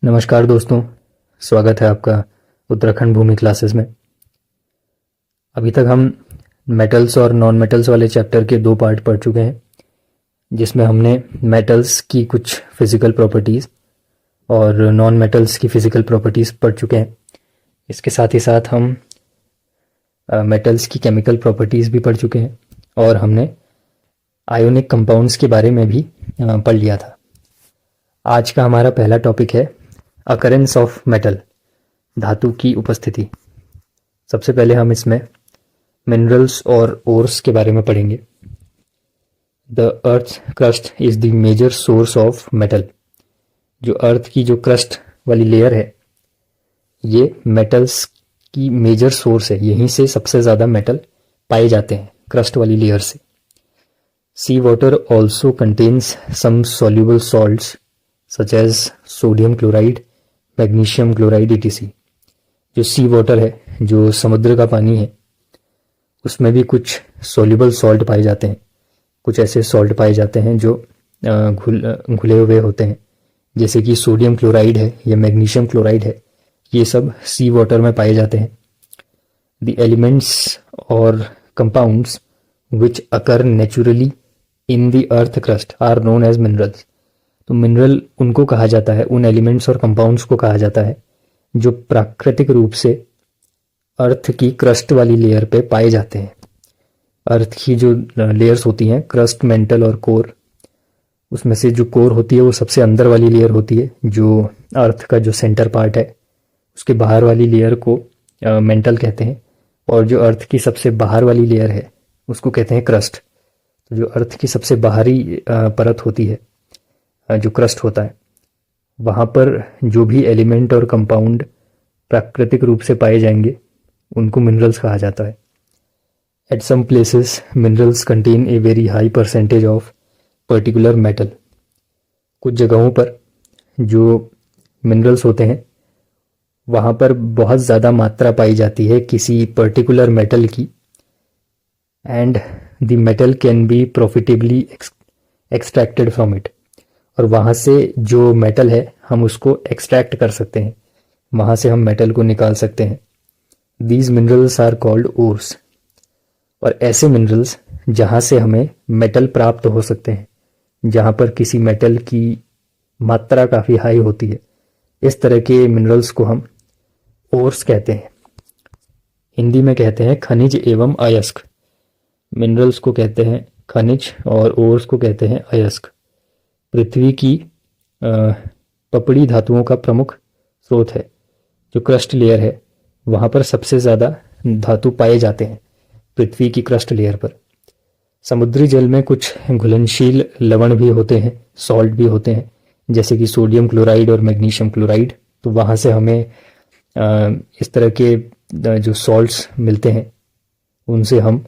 नमस्कार दोस्तों, स्वागत है आपका उत्तराखंड भूमि क्लासेस में। अभी तक हम मेटल्स और नॉन मेटल्स वाले चैप्टर के 2 पार्ट पढ़ चुके हैं, जिसमें हमने मेटल्स की कुछ फिज़िकल प्रॉपर्टीज़ और नॉन मेटल्स की फ़िज़िकल प्रॉपर्टीज़ पढ़ चुके हैं। इसके साथ ही साथ हम मेटल्स की केमिकल प्रॉपर्टीज़ भी पढ़ चुके हैं और हमने आयोनिक कंपाउंड्स के बारे में भी पढ़ लिया था। आज का हमारा पहला टॉपिक है अकरेंस ऑफ मेटल, धातु की उपस्थिति। सबसे पहले हम इसमें मिनरल्स और ओर्स के बारे में पढ़ेंगे। The earth crust is the major source of metal. जो अर्थ की जो क्रस्ट वाली लेयर है, ये मेटल्स की मेजर सोर्स है। यहीं से सबसे ज़्यादा मेटल पाए जाते हैं, क्रस्ट वाली लेयर से। Sea water also contains some soluble salts such as sodium chloride, magnesium chloride etc। जो सी वाटर है, जो समुद्र का पानी है, उसमें भी कुछ सॉल्युबल सॉल्ट पाए जाते हैं। कुछ ऐसे सॉल्ट पाए जाते हैं जो घुले हुए होते हैं, जैसे कि सोडियम क्लोराइड है या मैग्नीशियम क्लोराइड है। ये सब सी वाटर में पाए जाते हैं। द एलिमेंट्स और compounds which occur naturally in the earth crust are known as minerals. तो मिनरल उनको कहा जाता है, उन एलिमेंट्स और कंपाउंड्स को कहा जाता है जो प्राकृतिक रूप से अर्थ की क्रस्ट वाली लेयर पे पाए जाते हैं। अर्थ की जो लेयर्स होती हैं, क्रस्ट, मेंटल और कोर, उसमें से जो कोर होती है वो सबसे अंदर वाली लेयर होती है, जो अर्थ का जो सेंटर पार्ट है। उसके बाहर वाली लेयर को मेंटल कहते हैं, और जो अर्थ की सबसे बाहर वाली लेयर है उसको कहते हैं क्रस्ट। तो जो अर्थ की सबसे बाहरी परत होती है, जो क्रस्ट होता है, वहाँ पर जो भी एलिमेंट और कंपाउंड प्राकृतिक रूप से पाए जाएंगे उनको मिनरल्स कहा जाता है। At some places minerals contain a very high percentage of particular metal. कुछ जगहों पर जो मिनरल्स होते हैं वहाँ पर बहुत ज़्यादा मात्रा पाई जाती है किसी पर्टिकुलर मेटल की, and the metal can be profitably extracted from it. और वहाँ से जो मेटल है हम उसको एक्सट्रैक्ट कर सकते हैं, वहाँ से हम मेटल को निकाल सकते हैं। These minerals are called ores. और ऐसे मिनरल्स जहाँ से हमें मेटल प्राप्त हो सकते हैं, जहाँ पर किसी मेटल की मात्रा काफ़ी हाई होती है, इस तरह के मिनरल्स को हम ओर्स कहते हैं। हिंदी में कहते हैं खनिज एवं अयस्क। मिनरल्स को कहते हैं खनिज और ओर्स को कहते हैं अयस्क। पृथ्वी की पपड़ी धातुओं का प्रमुख स्रोत है। जो क्रस्ट लेयर है वहाँ पर सबसे ज़्यादा धातु पाए जाते हैं, पृथ्वी की क्रस्ट लेयर पर। समुद्री जल में कुछ घुलनशील लवण भी होते हैं, सॉल्ट भी होते हैं, जैसे कि सोडियम क्लोराइड और मैग्नीशियम क्लोराइड। तो वहाँ से हमें इस तरह के जो सॉल्ट्स मिलते हैं, उनसे हम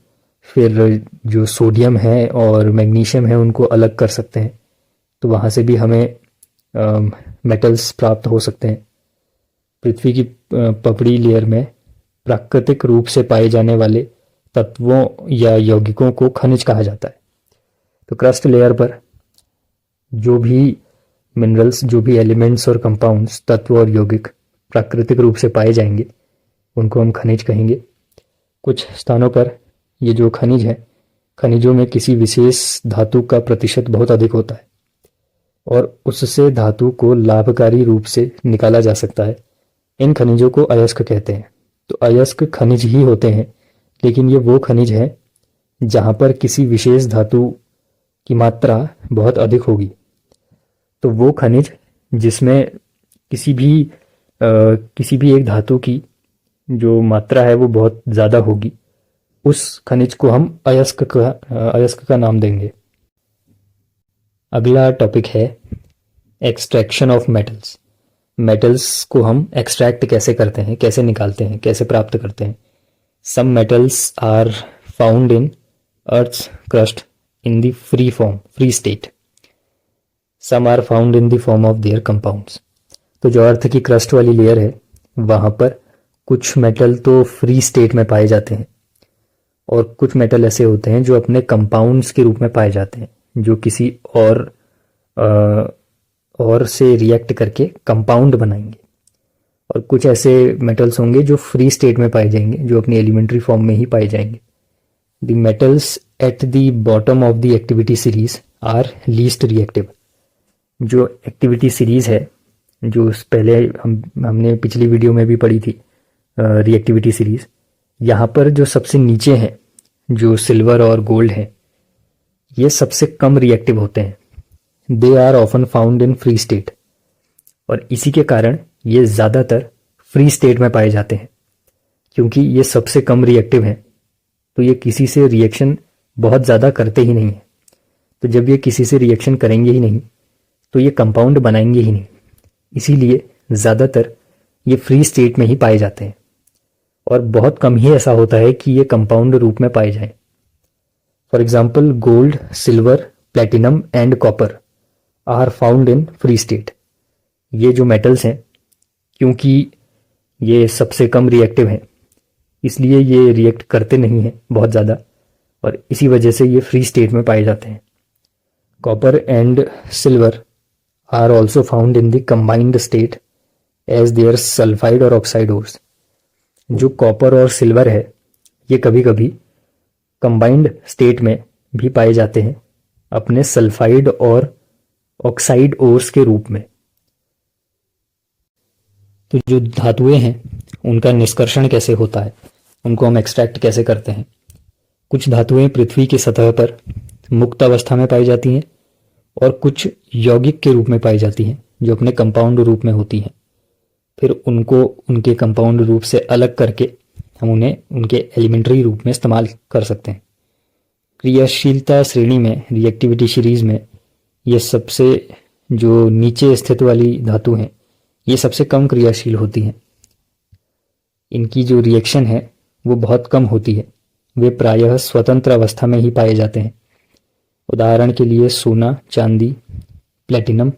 फिर जो सोडियम है और मैग्नीशियम है उनको अलग कर सकते हैं। तो वहाँ से भी हमें मेटल्स प्राप्त हो सकते हैं। पृथ्वी की पपड़ी लेयर में प्राकृतिक रूप से पाए जाने वाले तत्वों या यौगिकों को खनिज कहा जाता है। तो क्रस्ट लेयर पर जो भी मिनरल्स, जो भी एलिमेंट्स और कंपाउंड्स, तत्व और यौगिक प्राकृतिक रूप से पाए जाएंगे उनको हम खनिज कहेंगे। कुछ स्थानों पर ये जो खनिज है, खनिजों में किसी विशेष धातु का प्रतिशत बहुत अधिक होता है और उससे धातु को लाभकारी रूप से निकाला जा सकता है। इन खनिजों को अयस्क कहते हैं। तो अयस्क खनिज ही होते हैं, लेकिन ये वो खनिज है जहाँ पर किसी विशेष धातु की मात्रा बहुत अधिक होगी। तो वो खनिज जिसमें किसी भी एक धातु की जो मात्रा है वो बहुत ज़्यादा होगी, उस खनिज को हम अयस्क का नाम देंगे। अगला टॉपिक है एक्सट्रैक्शन ऑफ मेटल्स। मेटल्स को हम एक्सट्रैक्ट कैसे करते हैं, कैसे निकालते हैं, कैसे प्राप्त करते हैं। Some metals are found in earth's crust in the free state. Some are found in the form of their compounds. तो जो अर्थ की क्रस्ट वाली लेयर है वहाँ पर कुछ मेटल तो फ्री स्टेट में पाए जाते हैं, और कुछ मेटल ऐसे होते हैं जो अपने कंपाउंड्स के रूप में पाए जाते हैं, जो किसी और और से रिएक्ट करके कंपाउंड बनाएंगे, और कुछ ऐसे मेटल्स होंगे जो फ्री स्टेट में पाए जाएंगे, जो अपनी एलिमेंट्री फॉर्म में ही पाए जाएंगे। The metals at the bottom of the activity series are least reactive. जो एक्टिविटी सीरीज है, जो पहले हमने पिछली वीडियो में भी पढ़ी थी रिएक्टिविटी सीरीज, यहाँ पर जो सबसे नीचे है, जो सिल्वर और गोल्ड है, ये सबसे कम रिएक्टिव होते हैं। They are often found in free state, और इसी के कारण ये ज़्यादातर फ्री स्टेट में पाए जाते हैं। क्योंकि ये सबसे कम रिएक्टिव हैं, तो ये किसी से रिएक्शन बहुत ज़्यादा करते ही नहीं हैं। तो जब ये किसी से रिएक्शन करेंगे ही नहीं, तो ये कंपाउंड बनाएंगे ही नहीं। इसीलिए ज़्यादातर ये फ्री स्टेट में ही पाए जाते हैं, और बहुत कम ही ऐसा होता है कि ये कंपाउंड रूप में पाए जाएं। For example, gold, silver, platinum and copper are found in free state. ये जो मेटल्स हैं, क्योंकि ये सबसे कम रिएक्टिव हैं, इसलिए ये रिएक्ट करते नहीं हैं बहुत ज़्यादा, और इसी वजह से ये फ्री स्टेट में पाए जाते हैं। Copper and silver are also found in the combined state as their sulphide और ऑक्साइड ओर्स। जो कॉपर और सिल्वर है, ये कभी कभी कंबाइंड स्टेट में भी पाए जाते हैं अपने सल्फाइड और ऑक्साइड ओर्स के रूप में। तो जो धातुएं हैं, उनका निष्कर्षण कैसे होता है, उनको हम एक्सट्रैक्ट कैसे करते हैं। कुछ धातुएं पृथ्वी की सतह पर मुक्त अवस्था में पाई जाती हैं, और कुछ यौगिक के रूप में पाई जाती हैं, जो अपने कंपाउंड रूप में होती हैं। फिर उनको उनके कंपाउंड रूप से अलग करके हम उन्हें उनके एलिमेंट्री रूप में इस्तेमाल कर सकते हैं। क्रियाशीलता श्रेणी में, रिएक्टिविटी सीरीज में, ये सबसे जो नीचे स्थित वाली धातु हैं, ये सबसे कम क्रियाशील होती हैं। इनकी जो रिएक्शन है वो बहुत कम होती है। वे प्रायः स्वतंत्र अवस्था में ही पाए जाते हैं। उदाहरण के लिए सोना, चांदी, प्लेटिनम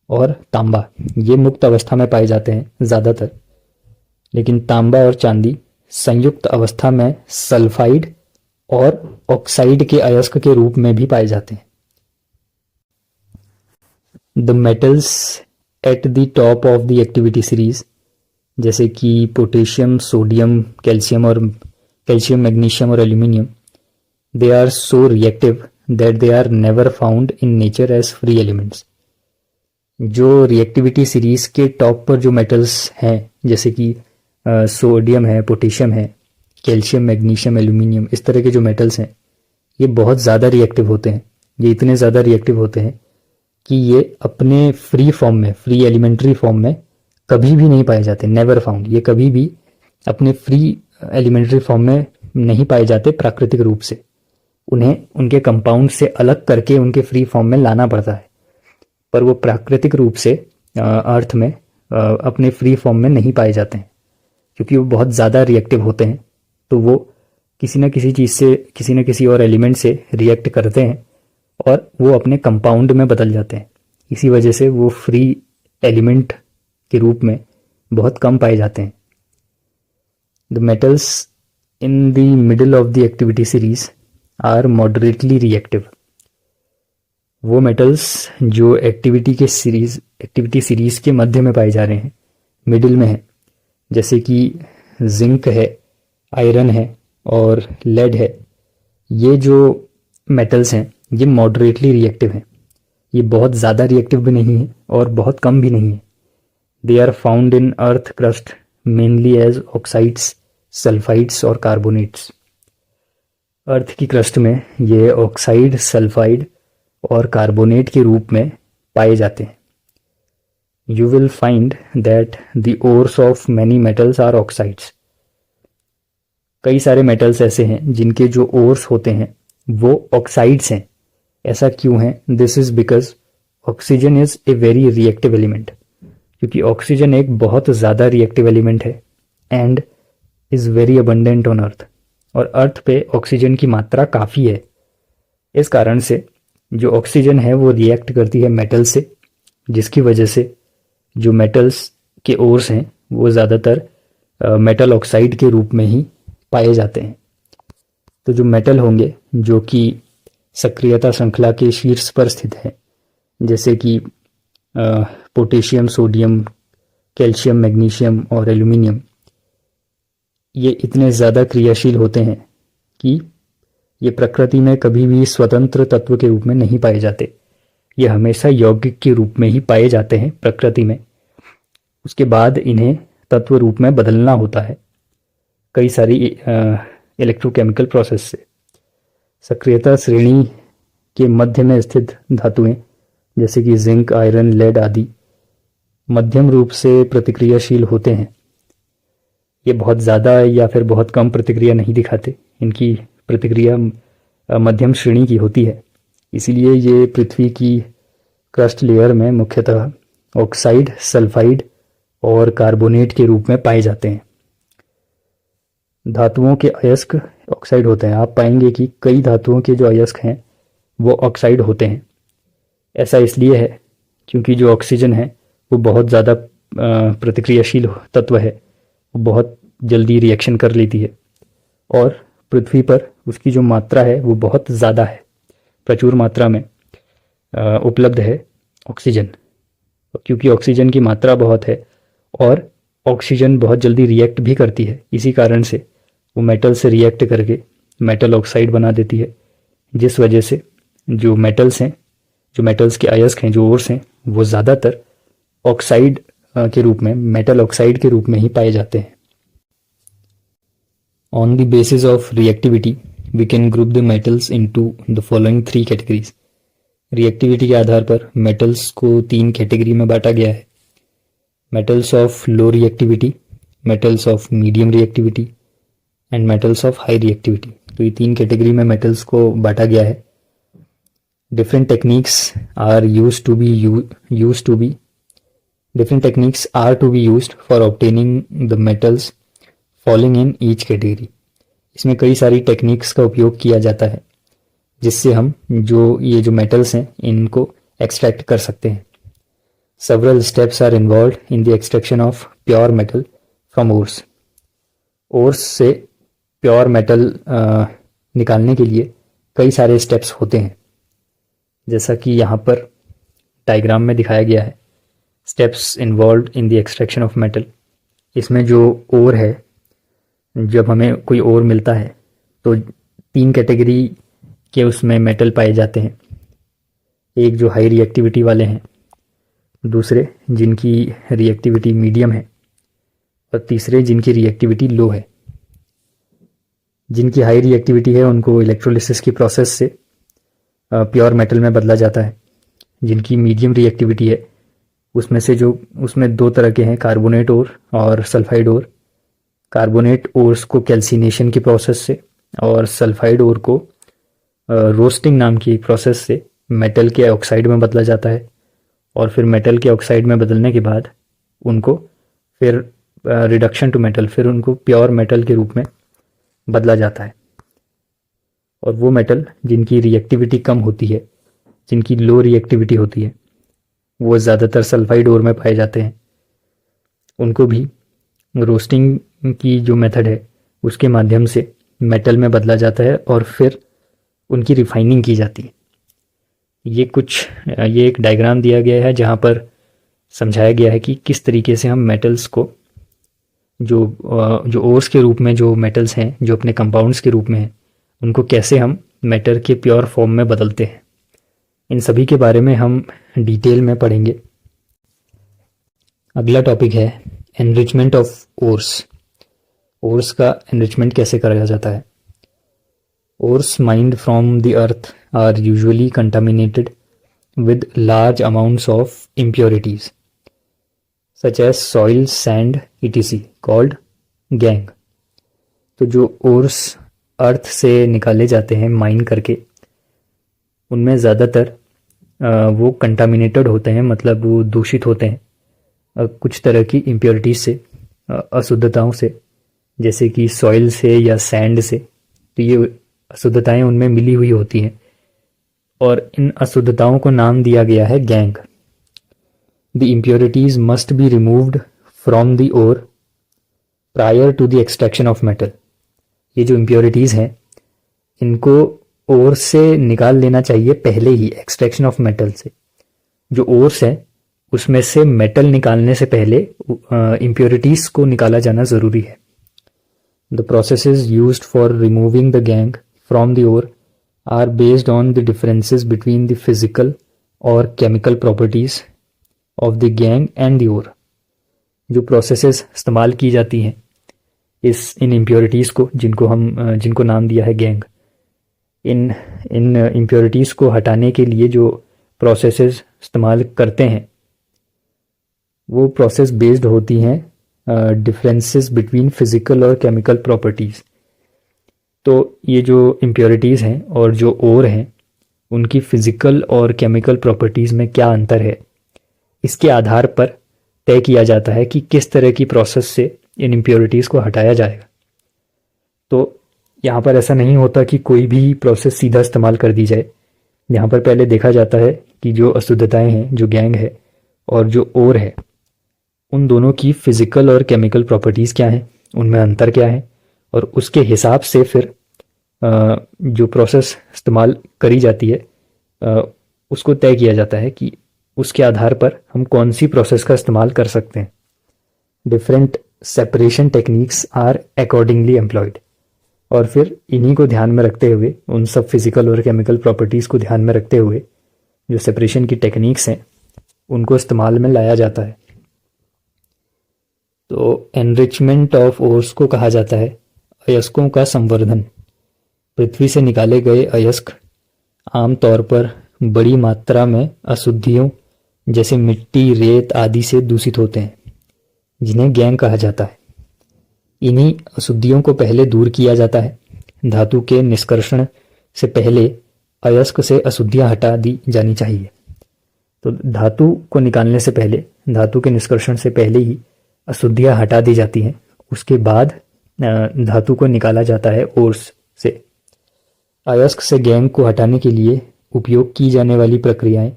और तांबा, ये मुक्त अवस्था में पाए जाते हैं ज़्यादातर। लेकिन तांबा और चांदी संयुक्त अवस्था में सल्फाइड और ऑक्साइड के अयस्क के रूप में भी पाए जाते हैं। The metals at the top of the activity series, जैसे कि पोटेशियम, सोडियम, कैल्शियम, मैग्नीशियम और aluminium, they are so reactive that they are never found in nature as free elements. जो रिएक्टिविटी सीरीज के टॉप पर जो metals हैं, जैसे कि सोडियम है, पोटेशियम है, कैल्शियम, मैग्नीशियम, एल्यूमिनियम, इस तरह के जो मेटल्स हैं, ये बहुत ज़्यादा रिएक्टिव होते हैं। ये इतने ज़्यादा रिएक्टिव होते हैं कि ये अपने फ्री फॉर्म में, फ्री एलिमेंट्री फॉर्म में कभी भी नहीं पाए जाते, नेवर फाउंड। ये कभी भी अपने फ्री एलिमेंट्री फॉर्म में नहीं पाए जाते प्राकृतिक रूप से। उन्हें उनके कंपाउंड से अलग करके उनके फ्री फॉर्म में लाना पड़ता है, पर वो प्राकृतिक रूप से अर्थ में अपने फ्री फॉर्म में नहीं पाए जाते हैं, क्योंकि वो बहुत ज़्यादा रिएक्टिव होते हैं। तो वो किसी न किसी चीज़ से, किसी न किसी और एलिमेंट से रिएक्ट करते हैं, और वो अपने कंपाउंड में बदल जाते हैं। इसी वजह से वो फ्री एलिमेंट के रूप में बहुत कम पाए जाते हैं। The metals in the middle of the activity series are moderately reactive. वो मेटल्स जो एक्टिविटी सीरीज के मध्य में पाए जा रहे हैं, मिडिल में है, जैसे कि जिंक है, आयरन है और लेड है, ये जो मेटल्स हैं ये मॉडरेटली रिएक्टिव हैं। ये बहुत ज़्यादा रिएक्टिव भी नहीं है और बहुत कम भी नहीं है। They are found in earth crust mainly as oxides, sulphides और कार्बोनेट्स। अर्थ की क्रस्ट में ये ऑक्साइड, सल्फाइड और कार्बोनेट के रूप में पाए जाते हैं। You will find that the ores of many metals are oxides. कई सारे मेटल्स ऐसे हैं जिनके जो ओर्स होते हैं वो ऑक्साइड्स हैं। ऐसा क्यों है? This is because oxygen is a very reactive element, क्योंकि ऑक्सीजन एक बहुत ज़्यादा रिएक्टिव एलिमेंट है and is very abundant on earth, और अर्थ पे ऑक्सीजन की मात्रा काफ़ी है। इस कारण से जो ऑक्सीजन है वो रिएक्ट करती है मेटल से, जिसकी वजह से जो मेटल्स के ओर्स हैं वो ज़्यादातर मेटल ऑक्साइड के रूप में ही पाए जाते हैं। तो जो मेटल होंगे जो कि सक्रियता श्रृंखला के शीर्ष पर स्थित हैं, जैसे कि पोटेशियम, सोडियम, कैल्शियम, मैग्नीशियम और एल्यूमिनियम, ये इतने ज़्यादा क्रियाशील होते हैं कि ये प्रकृति में कभी भी स्वतंत्र तत्व के रूप में नहीं पाए जाते। ये हमेशा यौगिक के रूप में ही पाए जाते हैं प्रकृति में। उसके बाद इन्हें तत्व रूप में बदलना होता है कई सारी इलेक्ट्रोकेमिकल प्रोसेस से। सक्रियता श्रेणी के मध्य में स्थित धातुएं जैसे कि जिंक, आयरन, लेड आदि मध्यम रूप से प्रतिक्रियाशील होते हैं। ये बहुत ज़्यादा या फिर बहुत कम प्रतिक्रिया नहीं दिखाते, इनकी प्रतिक्रिया मध्यम श्रेणी की होती है। इसीलिए ये पृथ्वी की क्रस्ट लेयर में मुख्यतः ऑक्साइड, सल्फाइड और कार्बोनेट के रूप में पाए जाते हैं। धातुओं के अयस्क ऑक्साइड होते हैं। आप पाएंगे कि कई धातुओं के जो अयस्क हैं वो ऑक्साइड होते हैं। ऐसा इसलिए है क्योंकि जो ऑक्सीजन है वो बहुत ज़्यादा प्रतिक्रियाशील तत्व है, वो बहुत जल्दी रिएक्शन कर लेती है और पृथ्वी पर उसकी जो मात्रा है वो बहुत ज़्यादा है, प्रचुर मात्रा में उपलब्ध है ऑक्सीजन। क्योंकि ऑक्सीजन की मात्रा बहुत है और ऑक्सीजन बहुत जल्दी रिएक्ट भी करती है, इसी कारण से वो मेटल से रिएक्ट करके मेटल ऑक्साइड बना देती है, जिस वजह से जो मेटल्स हैं, जो मेटल्स के अयस्क हैं, जो ओर्स हैं, वो ज़्यादातर ऑक्साइड के रूप में, मेटल ऑक्साइड के रूप में ही पाए जाते हैं। On the basis of reactivity we can group the metals into the following 3 categories. Reactivity के आधार पर मेटल्स को 3 कैटेगरी में बांटा गया है। Metals of low reactivity, metals of medium reactivity and metals of high reactivity. तो ये 3 कैटेगरी में मेटल्स को बांटा गया है। Different techniques are to be used for obtaining the metals falling in each category. इसमें कई सारी टेक्निक्स का उपयोग किया जाता है जिससे हम ये जो मेटल्स हैं इनको एक्सट्रैक्ट कर सकते हैं। Several steps are involved in the extraction of pure metal from ores. Ores से प्योर मेटल निकालने के लिए कई सारे स्टेप्स होते हैं, जैसा कि यहाँ पर डायग्राम में दिखाया गया है। Steps involve in the extraction of metal. इसमें जो ओर है, जब हमें कोई ओर मिलता है तो 3 कैटेगरी के उसमें मेटल पाए जाते हैं। एक जो हाई रिएक्टिविटी वाले हैं, दूसरे जिनकी रिएक्टिविटी मीडियम है और तीसरे जिनकी रिएक्टिविटी लो है। जिनकी हाई रिएक्टिविटी है उनको इलेक्ट्रोलिसिस की प्रोसेस से प्योर मेटल में बदला जाता है। जिनकी मीडियम रिएक्टिविटी है उसमें 2 तरह के हैं, कार्बोनेट ओर और सल्फाइड ओर। कार्बोनेट ओर्स को कैल्सिनेशन की प्रोसेस से और सल्फाइड ओर को रोस्टिंग नाम की प्रोसेस से मेटल के ऑक्साइड में बदला जाता है और फिर मेटल के ऑक्साइड में बदलने के बाद उनको फिर रिडक्शन टू मेटल, फिर उनको प्योर मेटल के रूप में बदला जाता है। और वो मेटल जिनकी रिएक्टिविटी कम होती है, जिनकी लो रिएक्टिविटी होती है, वो ज़्यादातर सल्फाइड ओर में पाए जाते हैं। उनको भी रोस्टिंग की जो मेथड है उसके माध्यम से मेटल में बदला जाता है और फिर उनकी रिफाइनिंग की जाती है। ये एक डायग्राम दिया गया है जहाँ पर समझाया गया है कि किस तरीके से हम मेटल्स को जो ओर्स के रूप में जो मेटल्स हैं, जो अपने कंपाउंड्स के रूप में हैं, उनको कैसे हम मेटल के प्योर फॉर्म में बदलते हैं। इन सभी के बारे में हम डिटेल में पढ़ेंगे। अगला टॉपिक है एनरिचमेंट ऑफ ओर्स। ओर्स का एनरिचमेंट कैसे करा जाता है। Ores mined from the earth are usually contaminated with large amounts of impurities such as soil, sand, etc. called gangue। तो जो ओर्स अर्थ से निकाले जाते हैं माइन करके, उनमें ज़्यादातर वो कंटामिनेटेड होते हैं, मतलब वो दूषित होते हैं कुछ तरह की इम्प्योरिटीज से, अशुद्धताओं से, जैसे कि सॉइल से या सैंड से। तो ये अशुद्धताएं उनमें मिली हुई होती हैं और इन अशुद्धताओं को नाम दिया गया है gangue. The impurities must be removed from the ore prior to the extraction of metal. ये जो इम्प्योरिटीज हैं इनको ओर से निकाल लेना चाहिए पहले ही, एक्सट्रैक्शन ऑफ मेटल से। जो ओर्स है उसमें से मेटल निकालने से पहले इम्प्योरिटीज को निकाला जाना ज़रूरी है। The processes used for removing the gangue from the ore are based on the differences between the physical और chemical properties of the gangue and the ore. जो प्रोसेसेस इस्तेमाल की जाती हैं इन इम्प्योरिटीज़ को, जिनको नाम दिया है गैंग, इन इम्प्योरिटीज़ को हटाने के लिए जो प्रोसेसेस इस्तेमाल करते हैं वो प्रोसेस बेस्ड होती हैं डिफरेंसेस बिटवीन फिजिकल और केमिकल प्रॉपर्टीज़। तो ये जो इम्प्योरिटीज़ हैं और जो ओर हैं उनकी फिजिकल और केमिकल प्रॉपर्टीज़ में क्या अंतर है, इसके आधार पर तय किया जाता है कि किस तरह की प्रोसेस से इन इम्प्योरिटीज़ को हटाया जाएगा। तो यहाँ पर ऐसा नहीं होता कि कोई भी प्रोसेस सीधा इस्तेमाल कर दी जाए। यहाँ पर पहले देखा जाता है कि जो अशुद्धताएं हैं, जो गैंग है और जो ओर है, उन दोनों की फिजिकल और केमिकल प्रॉपर्टीज़ क्या हैं, उनमें अंतर क्या है, और उसके हिसाब से फिर जो प्रोसेस इस्तेमाल करी जाती है उसको तय किया जाता है कि उसके आधार पर हम कौन सी प्रोसेस का इस्तेमाल कर सकते हैं। Different separation techniques are accordingly employed. और फिर इन्हीं को ध्यान में रखते हुए, उन सब फिजिकल और केमिकल प्रॉपर्टीज़ को ध्यान में रखते हुए जो सेपरेशन की टेक्निक्स हैं उनको इस्तेमाल में लाया जाता है। तो एनरिचमेंट ऑफ ओर्स को कहा जाता है अयस्कों का संवर्धन। पृथ्वी से निकाले गए अयस्क आमतौर पर बड़ी मात्रा में अशुद्धियों जैसे मिट्टी, रेत आदि से दूषित होते हैं, जिन्हें गैंग कहा जाता है। इन्हीं अशुद्धियों को पहले दूर किया जाता है। धातु के निष्कर्षण से पहले अयस्क से अशुद्धियां हटा दी जानी चाहिए। तो धातु को निकालने से पहले, धातु के निष्कर्षण से पहले ही अशुद्धियां हटा दी जाती हैं। उसके बाद धातु को निकाला जाता है ओर्स से। अयस्क से गैंग को हटाने के लिए उपयोग की जाने वाली प्रक्रियाएं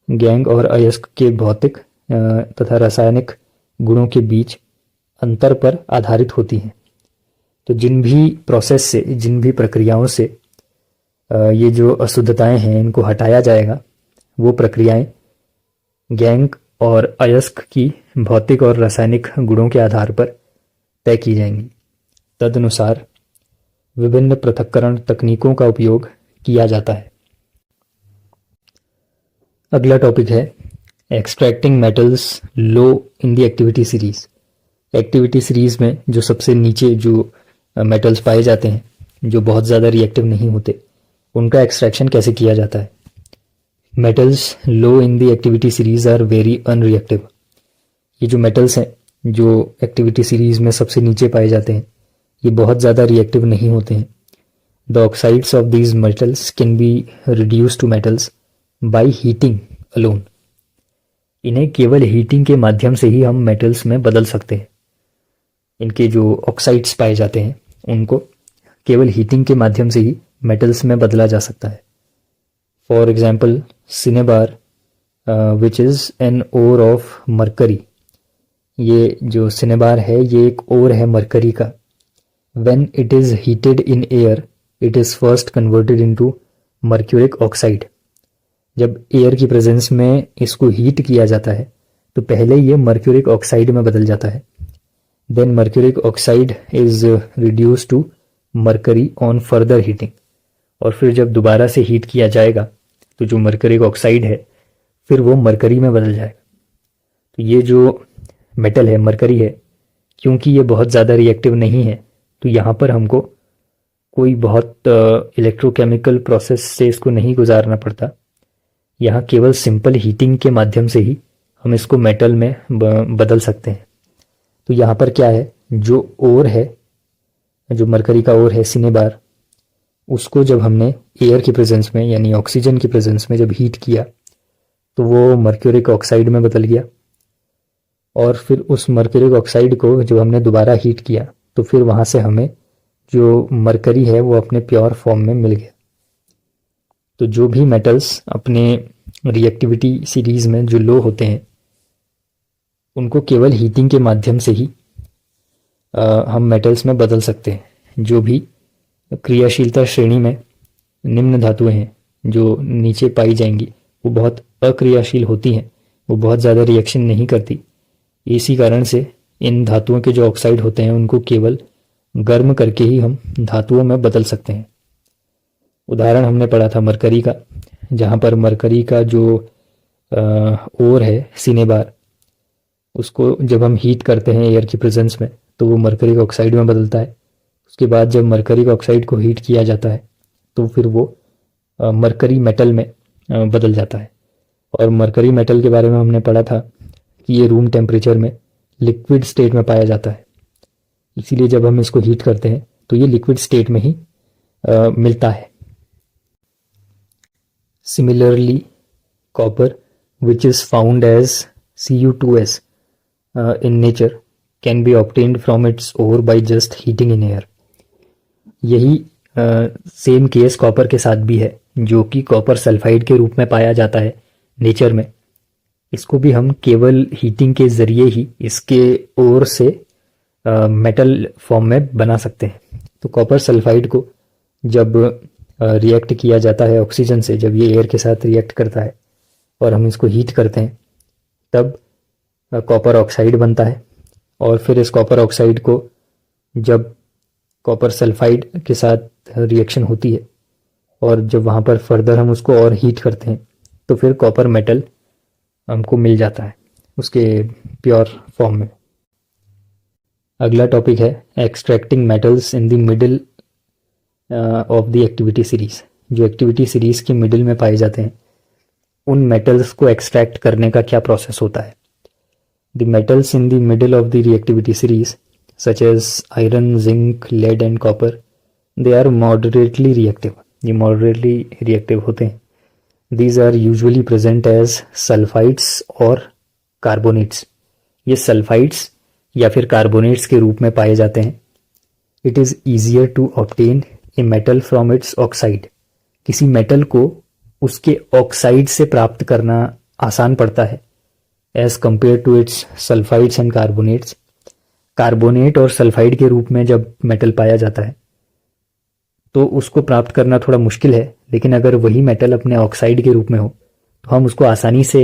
गैंग और अयस्क के भौतिक तथा रासायनिक गुणों के बीच अंतर पर आधारित होती हैं। तो जिन भी प्रोसेस से, जिन भी प्रक्रियाओं से ये जो अशुद्धताएं हैं इनको हटाया जाएगा, वो प्रक्रियाएं गैंग और अयस्क की भौतिक और रासायनिक गुणों के आधार पर तय की जाएंगी। तदनुसार विभिन्न पृथक्करण तकनीकों का उपयोग किया जाता है। अगला टॉपिक है extracting metals low in the activity series. Activity series में जो सबसे नीचे जो मेटल्स पाए जाते हैं, जो बहुत ज़्यादा रिएक्टिव नहीं होते, उनका एक्सट्रैक्शन कैसे किया जाता है। Metals low in the activity series are very unreactive. ये जो मेटल्स हैं जो एक्टिविटी सीरीज में सबसे नीचे पाए जाते हैं, ये बहुत ज़्यादा रिएक्टिव नहीं होते हैं। The oxides of these metals can be reduce to metals by heating alone. इन्हें केवल हीटिंग के माध्यम से ही हम मेटल्स में बदल सकते हैं। इनके जो ऑक्साइड्स पाए जाते हैं उनको केवल हीटिंग के माध्यम से ही मेटल्स में बदला जा सकता है। For example cinnabar which is an ore of mercury. ये जो सिनेबार है ये एक ओर है मरकरी का। When it is heated in air it is first converted into mercuric oxide. जब एयर की प्रेजेंस में इसको हीट किया जाता है तो पहले ये मर्क्यूरिक ऑक्साइड में बदल जाता है। Then mercuric oxide is reduce to mercury on further heating. और फिर जब दोबारा से हीट किया जाएगा तो जो मर्क्यूरिक ऑक्साइड है फिर वो मरकरी में बदल जाएगा। तो ये जो मेटल है मरकरी है, क्योंकि ये बहुत ज़्यादा रिएक्टिव नहीं है तो यहाँ पर हमको कोई बहुत इलेक्ट्रोकेमिकल प्रोसेस से इसको नहीं गुजारना पड़ता। यहाँ केवल सिंपल हीटिंग के माध्यम से ही हम इसको मेटल में बदल सकते हैं। तो यहाँ पर क्या है, जो ओर है, जो मरकरी का ओर है सिनेबार, उसको जब हमने एयर की प्रेजेंस में यानी ऑक्सीजन की प्रेजेंस में जब हीट किया तो वो मर्क्यूरिक ऑक्साइड में बदल गया। और फिर उस मर्क्यूरिक ऑक्साइड को जब हमने दोबारा हीट किया तो फिर वहाँ से हमें जो मरकरी है वो अपने प्योर फॉर्म में मिल गया। तो जो भी मेटल्स अपने रिएक्टिविटी सीरीज में जो लो होते हैं उनको केवल हीटिंग के माध्यम से ही हम मेटल्स में बदल सकते हैं। जो भी क्रियाशीलता श्रेणी में निम्न धातुएं हैं जो नीचे पाई जाएंगी वो बहुत अक्रियाशील होती हैं, वो बहुत ज़्यादा रिएक्शन नहीं करती। इसी कारण से इन धातुओं के जो ऑक्साइड होते हैं उनको केवल गर्म करके ही हम धातुओं में बदल सकते हैं। उदाहरण हमने पढ़ा था मरकरी का, जहाँ पर मरकरी का जो ओर है सिनेबार, उसको जब हम हीट करते हैं एयर की प्रेजेंस में तो वो मरकरी का ऑक्साइड में बदलता है। उसके बाद जब मरकरी का ऑक्साइड को हीट किया जाता है तो फिर वो मरकरी मेटल में बदल जाता है। और मरकरी मेटल के बारे में हमने पढ़ा था कि ये रूम टेम्परेचर में लिक्विड स्टेट में पाया जाता है, इसीलिए जब हम इसको हीट करते हैं तो ये लिक्विड स्टेट में ही मिलता है। Similarly copper which is found as Cu2s in nature can be obtained from its ore by just heating in air। यही सेम केस कॉपर के साथ भी है, जो कि कॉपर सल्फाइड के रूप में पाया जाता है नेचर में। इसको भी हम केवल हीटिंग के ज़रिए ही इसके ओर से मेटल फॉर्म में बना सकते हैं। तो कॉपर सल्फाइड को जब रिएक्ट किया जाता है ऑक्सीजन से, जब ये एयर के साथ रिएक्ट करता है और हम इसको हीट करते हैं, तब कॉपर ऑक्साइड बनता है। और फिर इस कॉपर ऑक्साइड को जब कॉपर सल्फाइड के साथ रिएक्शन होती है और जब वहाँ पर फर्दर हम उसको और हीट करते हैं तो फिर कॉपर मेटल हमको मिल जाता है उसके प्योर फॉर्म में। अगला टॉपिक है extracting metals in the middle of the activity series. जो एक्टिविटी सीरीज के मिडिल में पाए जाते हैं उन मेटल्स को एक्सट्रैक्ट करने का क्या प्रोसेस होता है। The metals in the middle of the reactivity series such as iron, zinc, lead and copper, they are moderately reactive. ये मॉडरेटली रिएक्टिव होते हैं। These are usually present as sulphides और कार्बोनेट्स। ये सल्फाइड्स या फिर carbonates के रूप में पाए जाते हैं। It is easier to obtain a metal from its oxide. किसी मेटल को उसके ऑक्साइड से प्राप्त करना आसान पड़ता है as compare to its sulphides and carbonates. Carbonate और सल्फाइड के रूप में जब मेटल पाया जाता है तो उसको प्राप्त करना थोड़ा मुश्किल है, लेकिन अगर वही मेटल अपने ऑक्साइड के रूप में हो तो हम उसको आसानी से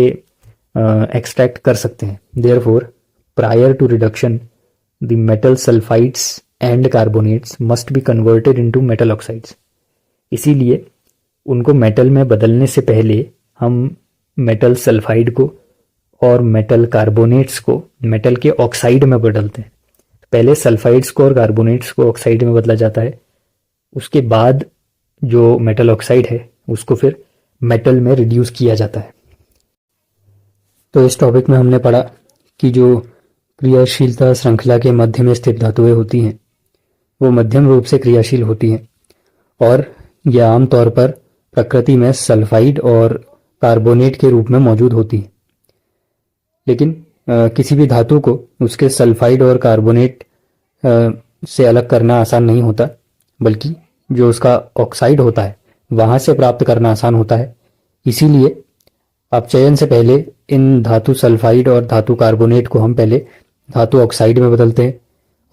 एक्सट्रैक्ट कर सकते हैं। Therefore prior to reduction the metal sulphides and carbonates must be converted into metal oxides. इसीलिए उनको मेटल में बदलने से पहले हम मेटल सल्फाइड को और मेटल कार्बोनेट्स को मेटल के ऑक्साइड में बदलते हैं। पहले सल्फाइड्स को और कार्बोनेट्स को ऑक्साइड में बदला जाता है, उसके बाद जो मेटल ऑक्साइड है उसको फिर मेटल में रिड्यूस किया जाता है। तो इस टॉपिक में हमने पढ़ा कि जो क्रियाशीलता श्रृंखला के मध्य में स्थित धातुएं होती हैं वो मध्यम रूप से क्रियाशील होती हैं और यह आमतौर पर प्रकृति में सल्फाइड और कार्बोनेट के रूप में मौजूद होती है। लेकिन किसी भी धातु को उसके सल्फाइड और कार्बोनेट से अलग करना आसान नहीं होता, बल्कि जो उसका ऑक्साइड होता है वहाँ से प्राप्त करना आसान होता है। इसीलिए अपचयन से पहले इन धातु सल्फाइड और धातु कार्बोनेट को हम पहले धातु ऑक्साइड में बदलते हैं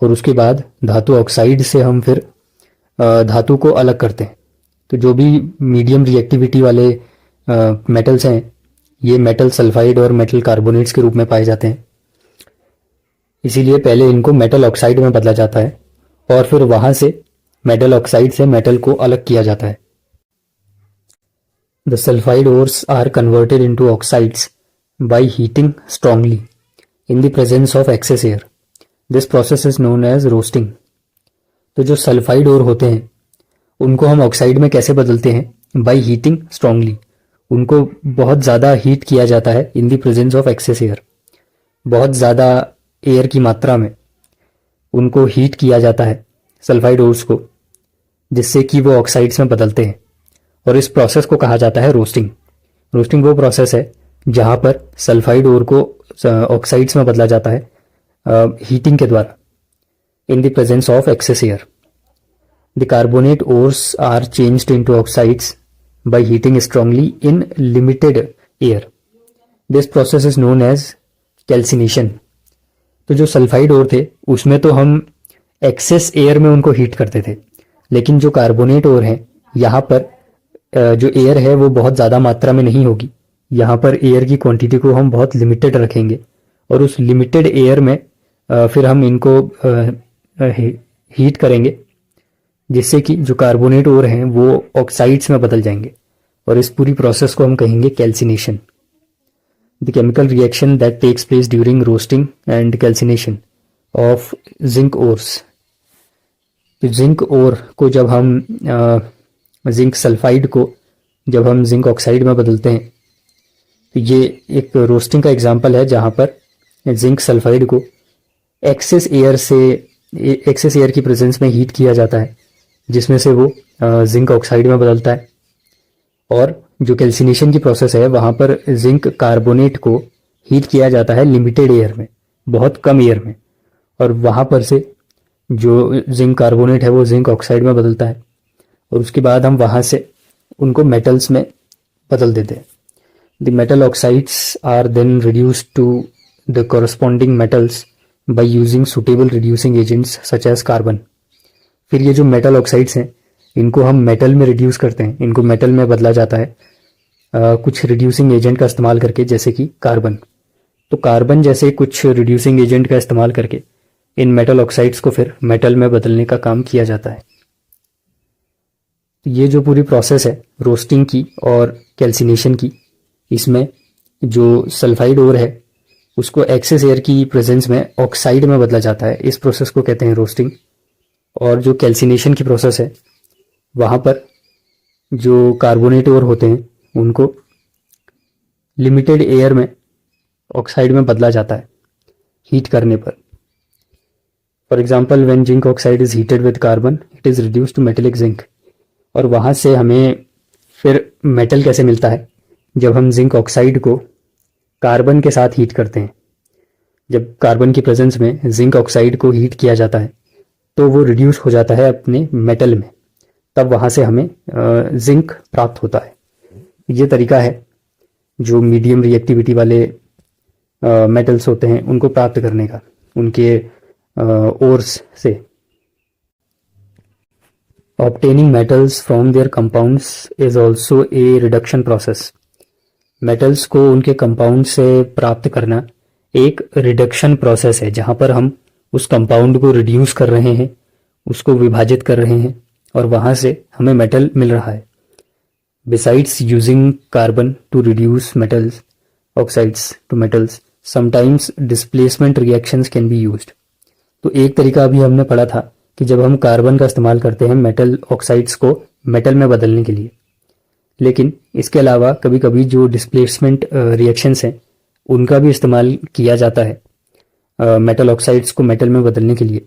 और उसके बाद धातु ऑक्साइड से हम फिर धातु को अलग करते हैं। तो जो भी मीडियम रिएक्टिविटी वाले मेटल्स हैं ये मेटल सल्फाइड और मेटल कार्बोनेट्स के रूप में पाए जाते हैं। इसीलिए पहले इनको मेटल ऑक्साइड में बदला जाता है और फिर वहाँ से मेटल ऑक्साइड से मेटल को अलग किया जाता है। The sulphide ores are converted into oxides by heating strongly in the presence of excess air. This process is known as roasting. तो जो सल्फाइड ओर होते हैं उनको हम ऑक्साइड में कैसे बदलते हैं? By heating strongly. उनको बहुत ज़्यादा हीट किया जाता है in the presence of excess air. बहुत ज़्यादा एयर की मात्रा में उनको हीट किया जाता है सल्फाइड ओर्स को, जिससे कि वो ऑक्साइड्स में बदलते हैं और इस प्रोसेस को कहा जाता है रोस्टिंग। रोस्टिंग वो प्रोसेस है जहाँ पर सल्फाइड ओर को ऑक्साइड्स में बदला जाता है हीटिंग के द्वारा in the presence of excess air. The carbonate ores are changed into oxides by heating strongly in limited air. This process is known as calcination. तो जो सल्फाइड ओर थे उसमें तो हम एक्सेस एयर में उनको हीट करते थे, लेकिन जो कार्बोनेट ओर है यहाँ पर जो एयर है वो बहुत ज़्यादा मात्रा में नहीं होगी, यहाँ पर एयर की क्वांटिटी को हम बहुत लिमिटेड रखेंगे और उस लिमिटेड एयर में फिर हम इनको हीट करेंगे, जिससे कि जो कार्बोनेट ओर हैं वो ऑक्साइड्स में बदल जाएंगे, और इस पूरी प्रोसेस को हम कहेंगे calcination. The chemical reaction that takes place during roasting and calcination of zinc ores. तो जिंक ओर को जब हम जिंक सल्फाइड को जब हम जिंक ऑक्साइड में बदलते हैं, तो ये एक रोस्टिंग का एग्जांपल है जहाँ पर जिंक सल्फाइड को एक्सेस एयर की प्रेजेंस में हीट किया जाता है, जिसमें से वो जिंक ऑक्साइड में बदलता है। और जो कैल्सिनेशन की प्रोसेस है वहाँ पर जिंक कार्बोनेट को हीट किया जाता है लिमिटेड एयर में, बहुत कम एयर में, और वहाँ पर से जो जिंक कार्बोनेट है वो जिंक ऑक्साइड में बदलता है, और उसके बाद हम वहाँ से उनको मेटल्स में बदल देते हैं। The metal oxides are then reduced to the corresponding metals by using suitable reducing agents such as carbon. फिर ये जो मेटल ऑक्साइड्स हैं इनको हम मेटल में रिड्यूस करते हैं, इनको मेटल में बदला जाता है कुछ रिड्यूसिंग एजेंट का इस्तेमाल करके, जैसे कि कार्बन। तो कार्बन जैसे कुछ रिड्यूसिंग एजेंट का इस्तेमाल करके इन मेटल ऑक्साइड्स को फिर मेटल में बदलने का काम किया जाता है। ये जो पूरी प्रोसेस है रोस्टिंग की और कैल्सिनेशन की, इसमें जो सल्फाइड ओर है उसको एक्सेस एयर की प्रेजेंस में ऑक्साइड में बदला जाता है, इस प्रोसेस को कहते हैं रोस्टिंग। और जो कैल्सिनेशन की प्रोसेस है वहाँ पर जो कार्बोनेट ओर होते हैं उनको लिमिटेड एयर में ऑक्साइड में बदला जाता है हीट करने पर। For example when zinc oxide is heated with carbon it is reduced to metallic zinc. और वहाँ से हमें फिर मेटल कैसे मिलता है, जब हम जिंक ऑक्साइड को कार्बन के साथ हीट करते हैं। जब कार्बन की प्रेजेंस में जिंक ऑक्साइड को हीट किया जाता है तो वो रिड्यूस हो जाता है अपने मेटल में, तब वहाँ से हमें जिंक प्राप्त होता है। ये तरीका है जो मीडियम रिएक्टिविटी वाले मेटल्स होते हैं उनको प्राप्त करने का, उनके ओर्स से। Obtaining metals from their compounds is also a reduction process. Metals को उनके कंपाउंड से प्राप्त करना एक रिडक्शन प्रोसेस है, जहाँ पर हम उस कंपाउंड को रिड्यूस कर रहे हैं, उसको विभाजित कर रहे हैं, और वहाँ से हमें मेटल मिल रहा है। Besides using carbon to reduce metals oxides to metals sometimes displacement reactions can be used. तो एक तरीका अभी हमने पढ़ा था कि जब हम कार्बन का इस्तेमाल करते हैं मेटल ऑक्साइड्स को मेटल में बदलने के लिए, लेकिन इसके अलावा कभी कभी जो डिस्प्लेसमेंट रिएक्शंस हैं उनका भी इस्तेमाल किया जाता है मेटल ऑक्साइड्स को मेटल में बदलने के लिए।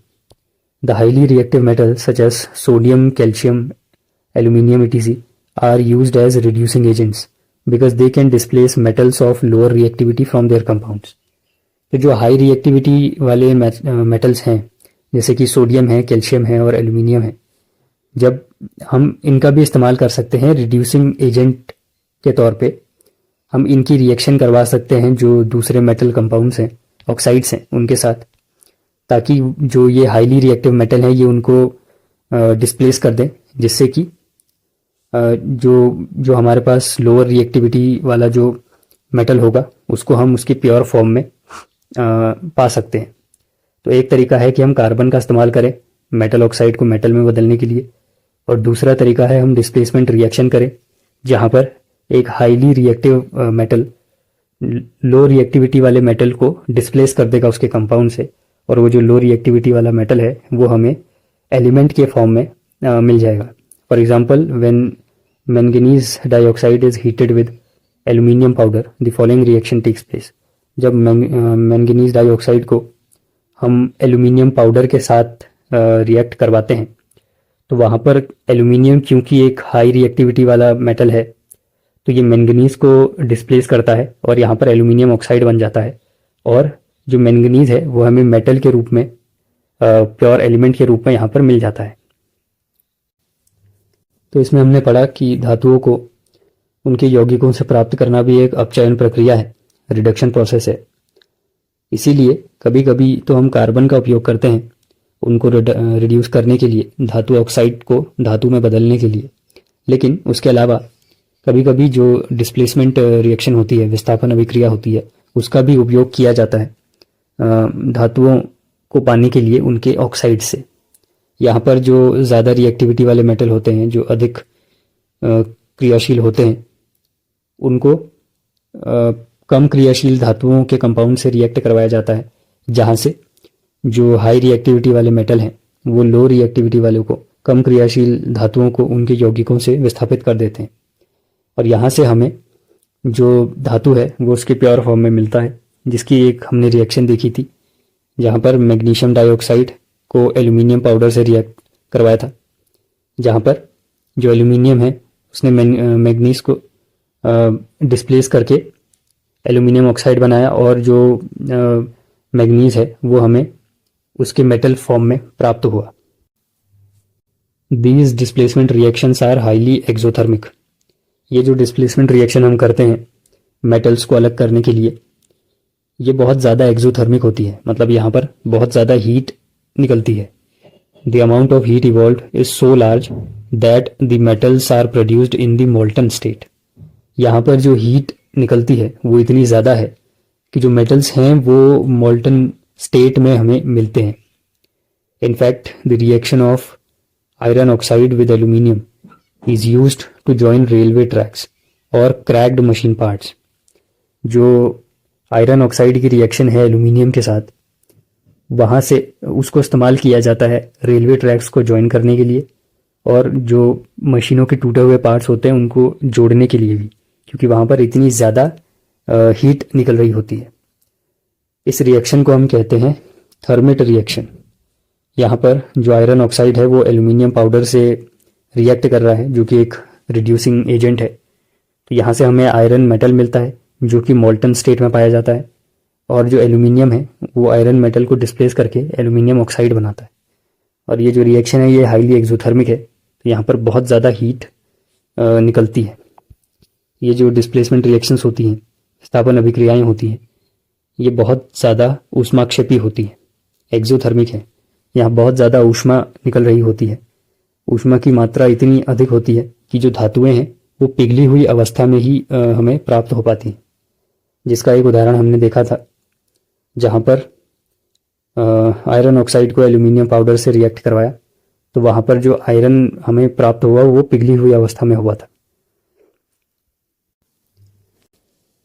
The highly reactive metals such as sodium, calcium, aluminium etc are used as reducing agents because they can displace metals of lower reactivity from their compounds। तो जो हाई रिएक्टिविटी वाले metals हैं जैसे कि सोडियम है, कैल्शियम है और aluminium है, जब हम इनका भी इस्तेमाल कर सकते हैं रिड्यूसिंग एजेंट के तौर पे, हम इनकी रिएक्शन करवा सकते हैं जो दूसरे मेटल कंपाउंड्स हैं, ऑक्साइड्स हैं, उनके साथ, ताकि जो ये हाईली रिएक्टिव मेटल है ये उनको डिस्प्लेस कर दें, जिससे कि जो हमारे पास लोअर रिएक्टिविटी वाला जो मेटल होगा उसको हम उसकी प्योर फॉर्म में पा सकते हैं। तो एक तरीका है कि हम कार्बन का इस्तेमाल करें मेटल ऑक्साइड को मेटल में बदलने के लिए, और दूसरा तरीका है हम डिस्प्लेसमेंट रिएक्शन करें, जहाँ पर एक हाईली रिएक्टिव मेटल लो रिएक्टिविटी वाले मेटल को डिस्प्लेस कर देगा उसके कंपाउंड से, और वो जो लो रिएक्टिविटी वाला मेटल है वो हमें एलिमेंट के फॉर्म में मिल जाएगा। For example when manganese dioxide is heated with aluminium powder the following reaction takes place. जब मैंगनीज डाइऑक्साइड को हम एल्यूमिनियम पाउडर के साथ रिएक्ट करवाते हैं तो वहाँ पर एल्यूमिनियम क्योंकि एक हाई रिएक्टिविटी वाला मेटल है तो ये मैंगनीज को डिस्प्लेस करता है और यहाँ पर एल्यूमिनियम ऑक्साइड बन जाता है, और जो मैंगनीज है वो हमें मेटल के रूप में प्योर एलिमेंट के रूप में यहाँ पर मिल जाता है। तो इसमें हमने पढ़ा कि धातुओं को उनके यौगिकों से प्राप्त करना भी एक अपचयन प्रक्रिया है, रिडक्शन प्रोसेस है। इसीलिए कभी कभी तो हम कार्बन का उपयोग करते हैं उनको रिड्यूस करने के लिए, धातु ऑक्साइड को धातु में बदलने के लिए, लेकिन उसके अलावा कभी कभी जो डिस्प्लेसमेंट रिएक्शन होती है, विस्थापन अभिक्रिया होती है, उसका भी उपयोग किया जाता है धातुओं को पाने के लिए उनके ऑक्साइड से। यहाँ पर जो ज़्यादा रिएक्टिविटी वाले मेटल होते हैं, जो अधिक क्रियाशील होते हैं, उनको कम क्रियाशील धातुओं के कंपाउंड से रिएक्ट करवाया जाता है, जहाँ से जो हाई रिएक्टिविटी वाले मेटल हैं वो लो रिएक्टिविटी वालों को, कम क्रियाशील धातुओं को उनके यौगिकों से विस्थापित कर देते हैं। और यहाँ से हमें जो धातु है वो उसके प्योर फॉर्म में मिलता है, जिसकी एक हमने रिएक्शन देखी थी, जहाँ पर मैग्नीशियम डाइऑक्साइड को एल्यूमिनियम पाउडर से रिएक्ट करवाया था, जहाँ पर जो एल्यूमिनियम है उसने मैग्नीज को डिस्प्लेस करके एल्यूमिनियम ऑक्साइड बनाया, और जो मैग्नीज है वो हमें उसके मेटल फॉर्म में प्राप्त हुआ। These displacement reactions are highly exothermic. ये जो डिस्प्लेसमेंट रिएक्शन हम करते हैं मेटल्स को अलग करने के लिए, ये बहुत ज़्यादा एक्सोथर्मिक होती है, मतलब यहाँ पर बहुत ज़्यादा हीट निकलती है। The amount of heat evolved is so large that the metals are produced in the molten state. यहाँ पर जो हीट निकलती है वो इतनी ज़्यादा है कि जो मेटल्स हैं वो मोल्टन स्टेट में हमें मिलते हैं। In fact the reaction of iron oxide with aluminium is used to join railway tracks और क्रैक्ड मशीन पार्ट्स। जो आयरन ऑक्साइड की रिएक्शन है एल्यूमिनियम के साथ, वहाँ से उसको इस्तेमाल किया जाता है रेलवे ट्रैक्स को जॉइन करने के लिए, और जो मशीनों के टूटे हुए पार्ट्स होते हैं उनको जोड़ने के लिए भी, क्योंकि वहाँ पर इतनी ज़्यादा हीट निकल रही होती है। इस रिएक्शन को हम कहते हैं थर्मेट रिएक्शन। यहाँ पर जो आयरन ऑक्साइड है वो एल्यूमिनियम पाउडर से रिएक्ट कर रहा है, जो कि एक रिड्यूसिंग एजेंट है। तो यहाँ से हमें आयरन मेटल मिलता है जो कि मोल्टन स्टेट में पाया जाता है, और जो एल्यूमिनियम है वो आयरन मेटल को डिस्प्लेस करके एल्यूमिनियम ऑक्साइड बनाता है। और ये जो रिएक्शन है ये हाईली एक्सोथर्मिक है, तो यहाँ पर बहुत ज़्यादा हीट निकलती है। ये जो डिस्प्लेसमेंट रिएक्शंस होती हैं, विस्थापन अभिक्रियाएँ होती हैं, ये बहुत ज़्यादा ऊष्माक्षेपी होती है, एक्सोथर्मिक है। यहाँ बहुत ज़्यादा ऊष्मा निकल रही होती है। ऊष्मा की मात्रा इतनी अधिक होती है कि जो धातुएं हैं वो पिघली हुई अवस्था में ही हमें प्राप्त हो पाती हैं, जिसका एक उदाहरण हमने देखा था, जहाँ पर आयरन ऑक्साइड को एल्यूमिनियम पाउडर से रिएक्ट करवाया, तो वहाँ पर जो आयरन हमें प्राप्त हुआ वो पिघली हुई अवस्था में हुआ था।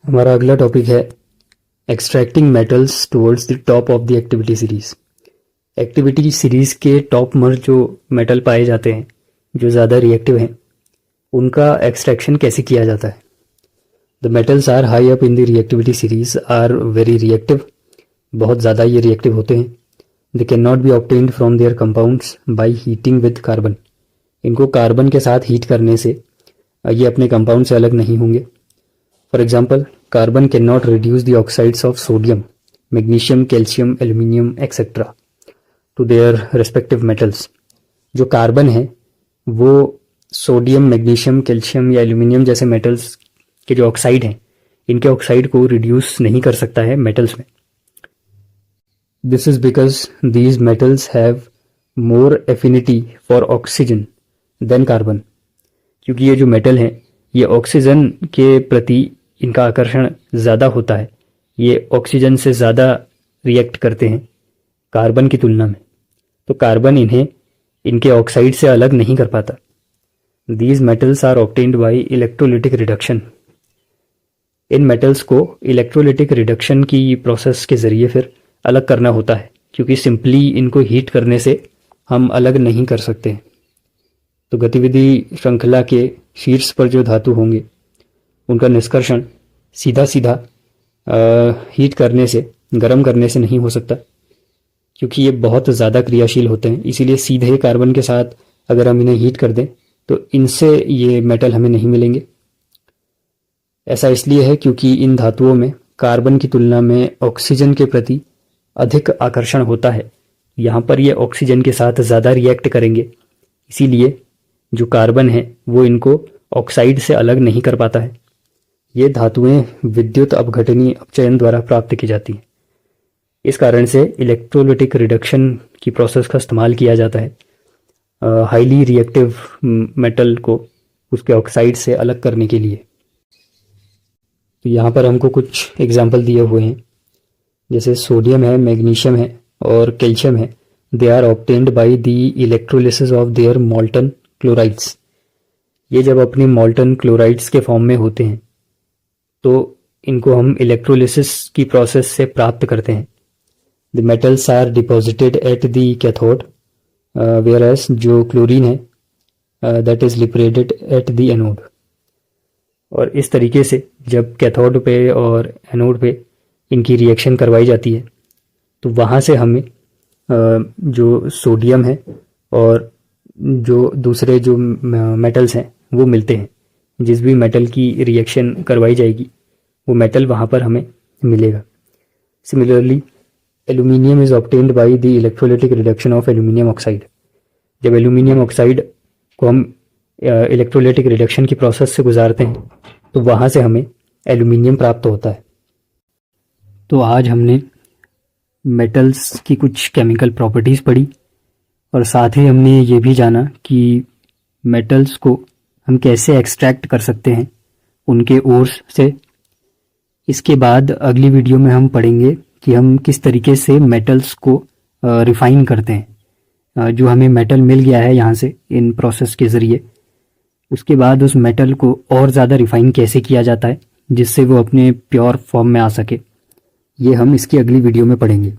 हमारा अगला टॉपिक है extracting metals towards the top of the activity series. Activity series के टॉप में जो मेटल पाए जाते हैं, जो ज़्यादा रिएक्टिव हैं, उनका एक्सट्रैक्शन कैसे किया जाता है। The metals are high up in the reactivity series are very reactive. बहुत ज़्यादा ये रिएक्टिव होते हैं। They can not be obtained from their compounds by heating with carbon. इनको कार्बन के साथ हीट करने से ये अपने कंपाउंड से अलग नहीं होंगे। For example, carbon can not reduce the oxides of sodium, magnesium, calcium, aluminium et cetera to their respective metals. जो कार्बन है वो सोडियम, मैग्नीशियम, कैल्शियम या एल्यूमिनियम जैसे मेटल्स के जो ऑक्साइड हैं, इनके ऑक्साइड को रिड्यूस नहीं कर सकता है मेटल्स में। This is because these metals have more affinity for oxygen than carbon. क्योंकि ये जो मेटल हैं ये ऑक्सीजन के प्रति इनका आकर्षण ज़्यादा होता है, ये ऑक्सीजन से ज़्यादा रिएक्ट करते हैं कार्बन की तुलना में, तो कार्बन इन्हें इनके ऑक्साइड से अलग नहीं कर पाता। These metals are obtained by electrolytic reduction. In metals को इलेक्ट्रोलिटिक रिडक्शन की प्रोसेस के ज़रिए फिर अलग करना होता है, क्योंकि सिंपली इनको हीट करने से हम अलग नहीं कर सकते। तो गतिविधि श्रृंखला के शीर्ष पर जो धातु होंगे उनका निष्कर्षण सीधा सीधा हीट करने से, गर्म करने से नहीं हो सकता, क्योंकि ये बहुत ज़्यादा क्रियाशील होते हैं। इसीलिए सीधे कार्बन के साथ अगर हम इन्हें हीट कर दें तो इनसे ये मेटल हमें नहीं मिलेंगे। ऐसा इसलिए है क्योंकि इन धातुओं में कार्बन की तुलना में ऑक्सीजन के प्रति अधिक आकर्षण होता है। यहाँ पर ये ऑक्सीजन के साथ ज़्यादा रिएक्ट करेंगे, इसीलिए जो कार्बन है वो इनको ऑक्साइड से अलग नहीं कर पाता है। ये धातुएं विद्युत अपघटनीय अपचयन द्वारा प्राप्त की जाती हैं। इस कारण से इलेक्ट्रोलिटिक रिडक्शन की प्रोसेस का इस्तेमाल किया जाता है हाईली रिएक्टिव मेटल को उसके ऑक्साइड से अलग करने के लिए। तो यहाँ पर हमको कुछ एग्जाम्पल दिए हुए हैं, जैसे सोडियम है, मैग्नीशियम है और कैल्शियम है। They are obtained by the electrolysis of their molten chlorides. ये जब अपने मॉल्टन क्लोराइड्स के फॉर्म में होते हैं तो इनको हम इलेक्ट्रोलिसिस की प्रोसेस से प्राप्त करते हैं। The metals are deposited at the cathode, whereas जो क्लोरीन है that is liberated at the anode. और इस तरीके से जब कैथोड पे और एनोड पे इनकी रिएक्शन करवाई जाती है तो वहाँ से हमें जो सोडियम है और जो दूसरे जो मेटल्स हैं वो मिलते हैं। जिस भी मेटल की रिएक्शन करवाई जाएगी वो मेटल वहाँ पर हमें मिलेगा। Similarly aluminium is obtained by the electrolytic reduction of aluminium oxide. जब एल्यूमिनियम ऑक्साइड को हम इलेक्ट्रोलिटिक रिडक्शन की प्रोसेस से गुजारते हैं तो वहाँ से हमें एल्यूमिनियम प्राप्त होता है। तो आज हमने मेटल्स की कुछ केमिकल प्रॉपर्टीज़ पढ़ी और साथ ही हमने ये भी जाना कि मेटल्स को हम कैसे एक्सट्रैक्ट कर सकते हैं उनके ओर्स से। इसके बाद अगली वीडियो में हम पढ़ेंगे कि हम किस तरीके से मेटल्स को रिफ़ाइन करते हैं। जो हमें मेटल मिल गया है यहाँ से इन प्रोसेस के ज़रिए, उसके बाद उस मेटल को और ज़्यादा रिफ़ाइन कैसे किया जाता है जिससे वो अपने प्योर फॉर्म में आ सके, ये हम इसकी अगली वीडियो में पढ़ेंगे।